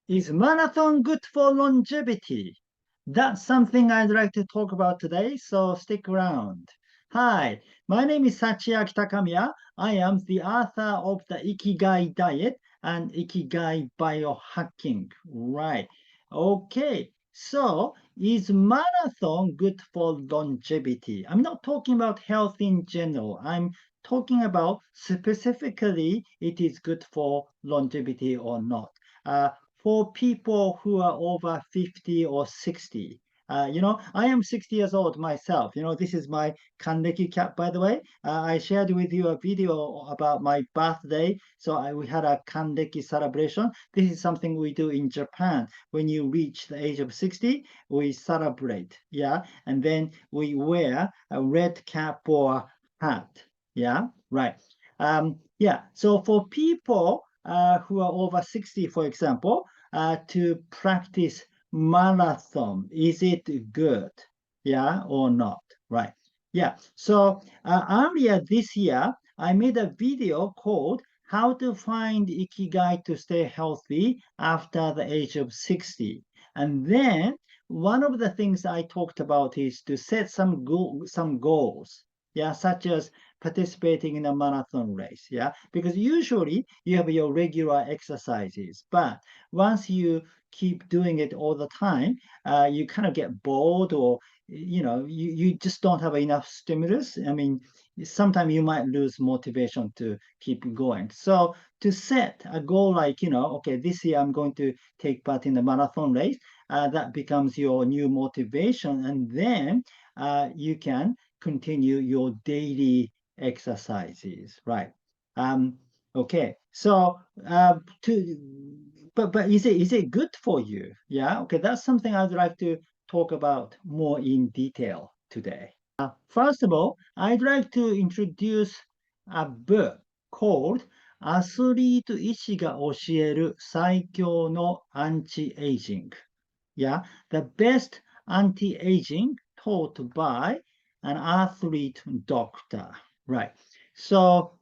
Is marathon good for longevity? That's something I'd like to talk about today, so stick around. Hi, my name is Sachiaki Takamiya. I am the author of the Ikigai diet and Ikigai biohacking. Right. Okay. So, is marathon good for longevity? I'm not talking about health in general. I'm talking about specifically it is good for longevity or not. Uh, for people who are over 50 or 60. I am 60 years old myself. This is my Kanreki cap, by the way. I shared with you a video about my birthday. So we had a Kanreki celebration. This is something we do in Japan. When you reach the age of 60, we celebrate. Yeah. And then we wear a red cap or hat. Yeah. Right. Yeah. So for people who are over 60, for example, to practice marathon. Is it good? Yeah or not? Right. Yeah. So earlier this year, I made a video called How to Find Ikigai to Stay Healthy After the Age of 60. And then one of the things I talked about is to set some goals. Yeah, such as participating in a marathon race. Yeah, because usually you have your regular exercises, but once you keep doing it all the time, you kind of get bored or you just don't have enough stimulus. I mean, sometimes you might lose motivation to keep going. So to set a goal like, okay, this year I'm going to take part in the marathon race, that becomes your new motivation. And then you can continue your daily exercises, right? Um, okay, so to but is it good for you? Yeah, okay, that's something I'd like to talk about more in detail today. First of all, I'd like to introduce a book called アスリート医師が教える最強のアンチエイジング。Yeah, the best anti-aging taught by an athlete doctor. Right. So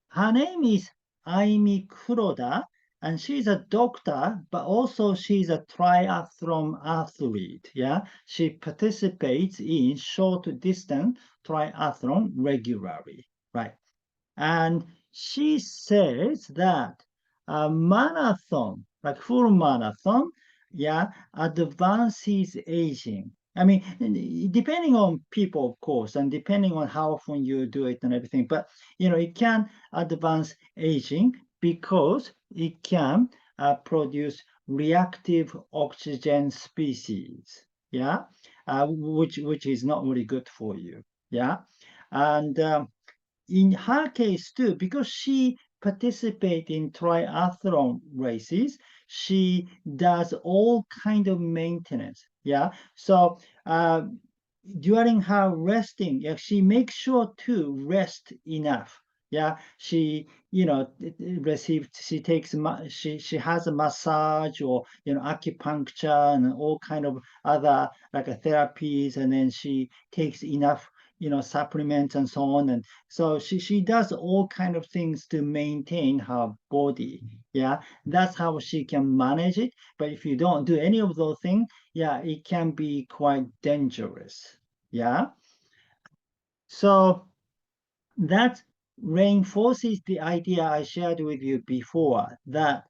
her name is Aimi Kuroda, and she's a doctor, but also she's a triathlon athlete. Yeah, she participates in short distance triathlon regularly. Right. And she says that a marathon, like full marathon, yeah, advances aging. I mean, depending on people, of course, and depending on how often you do it and everything, but it can advance aging because it can produce reactive oxygen species, yeah, which is not really good for you, yeah, and in her case too, because she participates in triathlon races, she does all kind of maintenance. Yeah. So during her resting, yeah, she makes sure to rest enough. Yeah, she she takes she has a massage or acupuncture and all kind of other like therapies, and then she takes enough supplements and so on, and so she does all kind of things to maintain her body. Yeah, that's how she can manage it. But if you don't do any of those things, yeah, it can be quite dangerous. Yeah. So that reinforces the idea I shared with you before that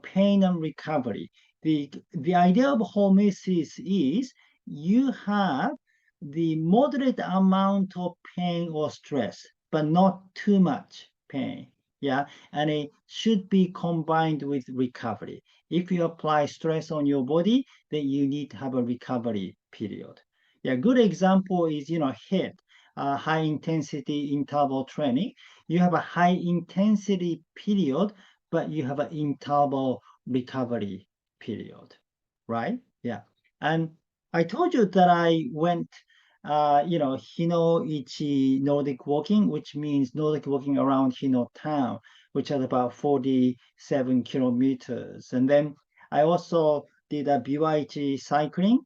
pain and recovery. The idea of homeostasis is you have the moderate amount of pain or stress, but not too much pain. Yeah, and it should be combined with recovery. If you apply stress on your body, then you need to have a recovery period. Yeah, good example is HIIT, high intensity interval training. You have a high intensity period, but you have an interval recovery period, right? Yeah. And I told you that I went, Hino-ichi Nordic walking, which means Nordic walking around Hino town, which is about 47 kilometers. And then I also did a BYG cycling,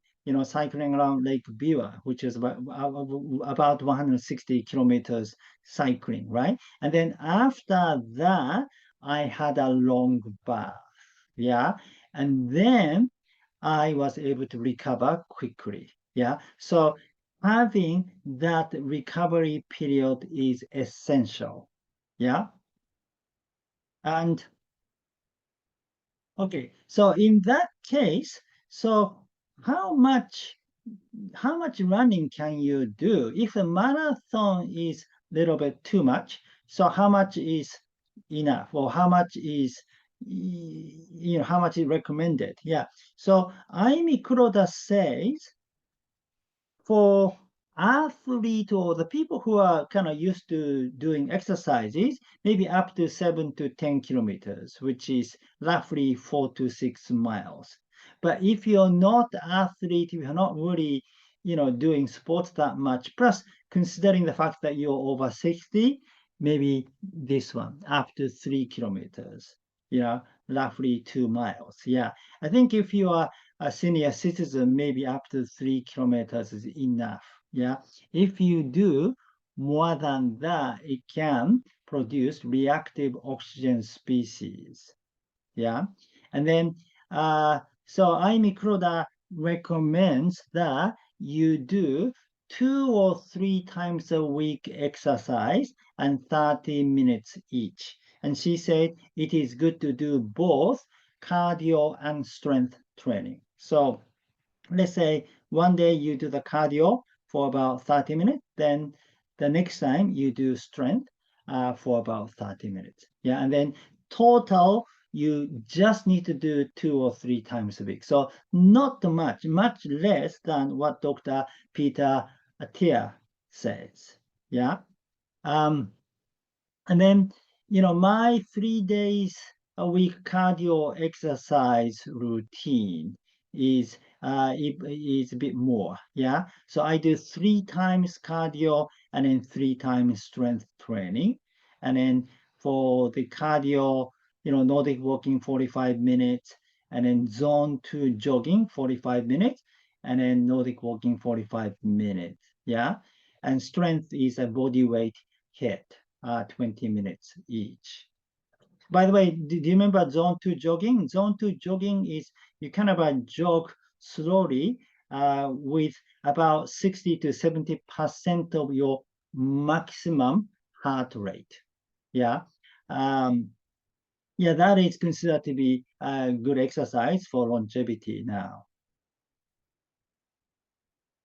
cycling around Lake Biwa, which is about 160 kilometers cycling, right? And then after that, I had a long bath. Yeah. And then I was able to recover quickly. Yeah. So having that recovery period is essential. Yeah. And okay, so in that case, so how much how much running can you do? If a marathon is a little bit too much, so how much is enough, or how much is how much is recommended? Yeah. So Aimi Kuroda says for athlete or the people who are kind of used to doing exercises, maybe up to 7 to 10 kilometers, which is roughly 4 to 6 miles. But if you're not athlete, if you're not really, doing sports that much, plus considering the fact that you're over 60, maybe this one, up to 3 kilometers, roughly 2 miles. Yeah. I think if you are a senior citizen, maybe up to 3 kilometers is enough. Yeah. If you do more than that, it can produce reactive oxygen species. Yeah. And then, so Aimi Kuroda recommends that you do 2 or 3 times a week exercise and 30 minutes each. And she said it is good to do both cardio and strength training. So let's say one day you do the cardio for about 30 minutes, then the next time you do strength for about 30 minutes. Yeah, and then total, you just need to do 2 or 3 times a week. So not much, much less than what Dr. Peter Attia says. Yeah. Um, and then, my 3 days a week cardio exercise routine is is a bit more. Yeah. So I do 3 times cardio and then 3 times strength training. And then for the cardio, Nordic walking 45 minutes, and then zone two jogging 45 minutes, and then Nordic walking 45 minutes. Yeah. And strength is a body weight hit. 20 minutes each. By the way, do you remember zone two jogging? Zone two jogging is you kind of jog slowly with about 60 to 70% of your maximum heart rate. Yeah. Um, yeah, that is considered to be a good exercise for longevity now.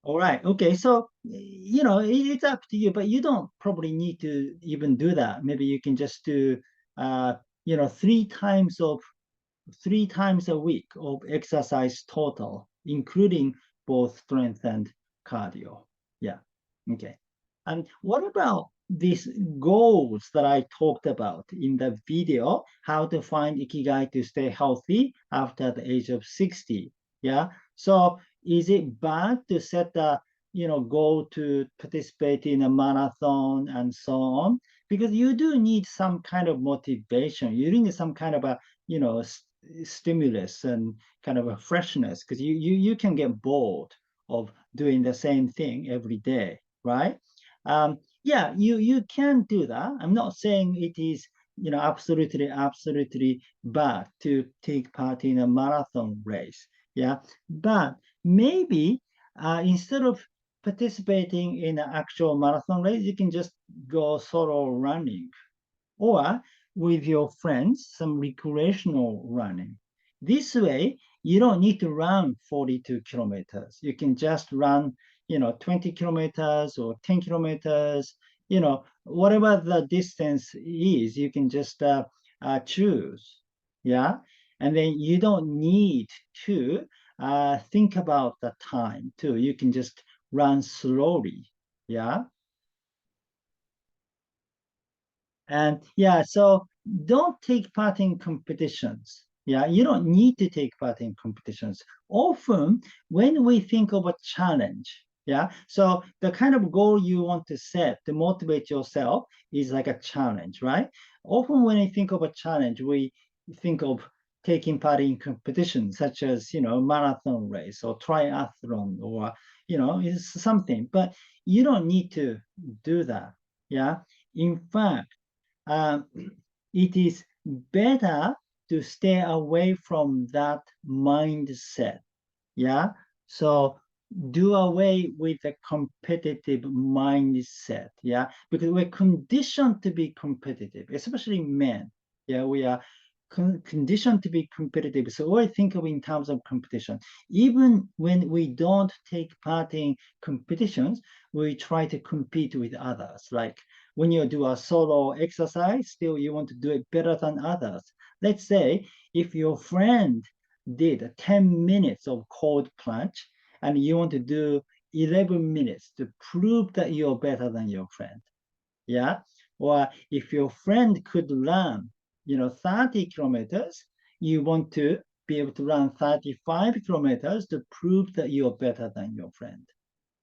All right. Okay. So, it's up to you, but you don't probably need to even do that. Maybe you can just do, uh, 3 times a week of exercise total, including both strength and cardio. Yeah. Okay. And what about these goals that I talked about in the video, how to find Ikigai to stay healthy after the age of 60? Yeah. So is it bad to set a goal to participate in a marathon and so on? Because you do need some kind of motivation. You need some kind of a stimulus and kind of a freshness, because you can get bored of doing the same thing every day, right? Yeah, you can do that. I'm not saying it is absolutely bad to take part in a marathon race. Yeah, but maybe instead of participating in an actual marathon race, you can just go solo running, or with your friends, some recreational running. This way, you don't need to run 42 kilometers. You can just run, 20 kilometers or 10 kilometers, whatever the distance is, you can just choose. Yeah. And then you don't need to think about the time too. You can just run slowly. Yeah. And yeah, so don't take part in competitions. Yeah, you don't need to take part in competitions. Often, when we think of a challenge, yeah, so the kind of goal you want to set to motivate yourself is like a challenge, right? Often, when we think of a challenge, we think of taking part in competitions such as, marathon race or triathlon, or, it's something, but you don't need to do that. Yeah. In fact, um, it is better to stay away from that mindset. Yeah. So do away with the competitive mindset. Yeah. Because we're conditioned to be competitive, especially men. Yeah. We are conditioned to be competitive. So always think of in terms of competition. Even when we don't take part in competitions, we try to compete with others. Like when you do a solo exercise, still you want to do it better than others. Let's say if your friend did 10 minutes of cold plunge and you want to do 11 minutes to prove that you're better than your friend. Yeah. Or if your friend could run, 30 kilometers, you want to be able to run 35 kilometers to prove that you're better than your friend.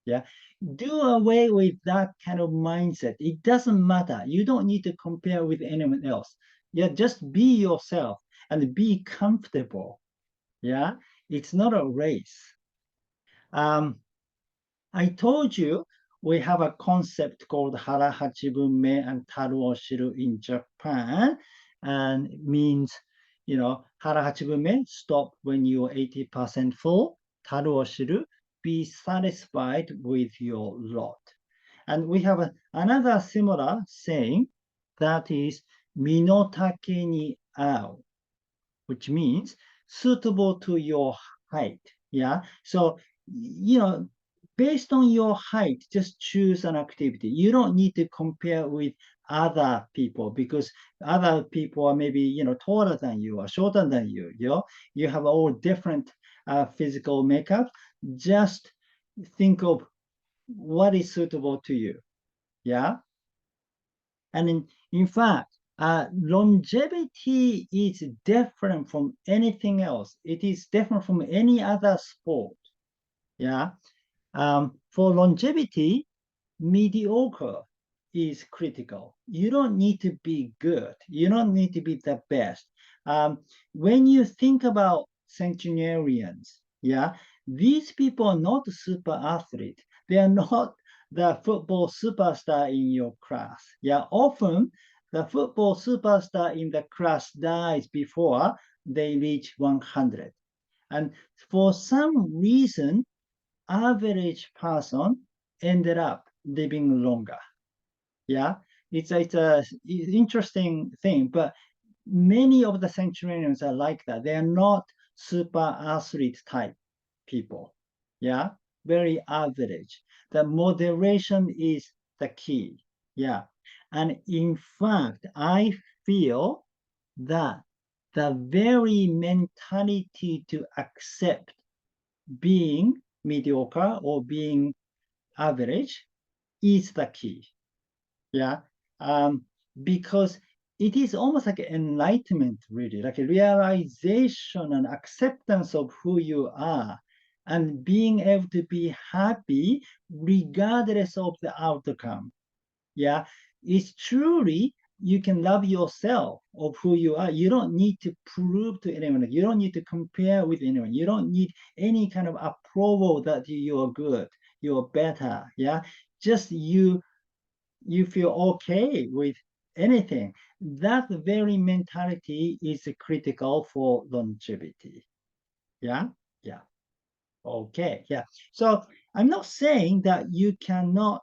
Yeah. Do away with that kind of mindset. It doesn't matter. You don't need to compare with anyone else. Yeah. Just be yourself and be comfortable. Yeah. It's not a race. I told you we have a concept called Hara Hachibunme and Taru Oshiru in Japan, and it means, Hara Hachibunme, stop when you're 80% full. Taru Oshiru, be satisfied with your lot. And we have another similar saying that is Minotake ni ao, which means suitable to your height. Yeah. So, based on your height, just choose an activity. You don't need to compare with other people because other people are maybe, taller than you or shorter than you. You have all different physical makeup. Just think of what is suitable to you. Yeah. And in fact, longevity is different from anything else. It is different from any other sport. Yeah. For longevity, mediocre is critical. You don't need to be good. You don't need to be the best. When you think about centenarians, yeah, these people are not super athletes. They are not the football superstar in your class. Yeah, often the football superstar in the class dies before they reach 100. And for some reason, average person ended up living longer. Yeah, it's a interesting thing, but many of the centenarians are like that. They are not super athlete type people. Yeah, very average. The moderation is the key. Yeah, and in fact, I feel that the very mentality to accept being mediocre or being average is the key. Yeah. Because it is almost like enlightenment, really, like a realization and acceptance of who you are and being able to be happy regardless of the outcome. Yeah. It's truly you can love yourself of who you are. You don't need to prove to anyone. You don't need to compare with anyone. You don't need any kind of approval that you're good, you're better. Yeah. Just you feel okay with anything. That very mentality is critical for longevity. Yeah. Yeah. Okay, yeah. So I'm not saying that you cannot,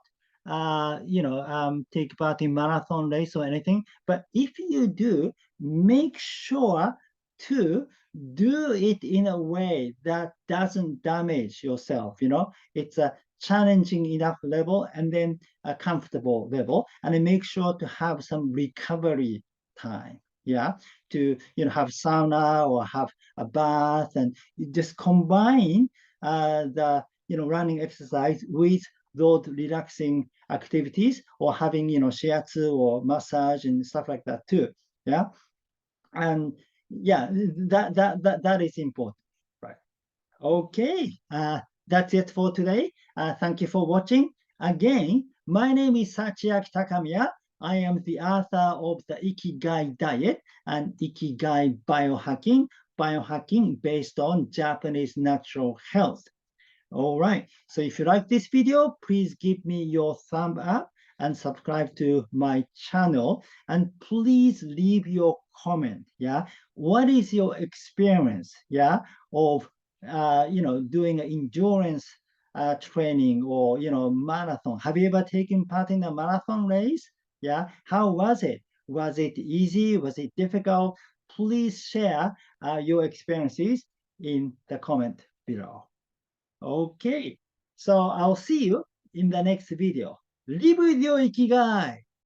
take part in marathon race or anything, but if you do, make sure to do it in a way that doesn't damage yourself. It's a challenging enough level and then a comfortable level, and then make sure to have some recovery time. Yeah, to have sauna or have a bath, and just combine the running exercise with those relaxing activities, or having shiatsu or massage and stuff like that too. Yeah, and yeah, that is important, right? Okay, that's it for today. Thank you for watching. Again, my name is Sachiaki Takamiya. I am the author of the Ikigai diet and Ikigai biohacking based on Japanese natural health. All right, so if you like this video, please give me your thumb up and subscribe to my channel. And please leave your comment. Yeah, what is your experience? Yeah, of doing endurance training or marathon. Have you ever taken part in a marathon race? Yeah, how was it? Was it easy? Was it difficult? Please share your experiences in the comment below. Okay, so I'll see you in the next video. Live with your Ikigai!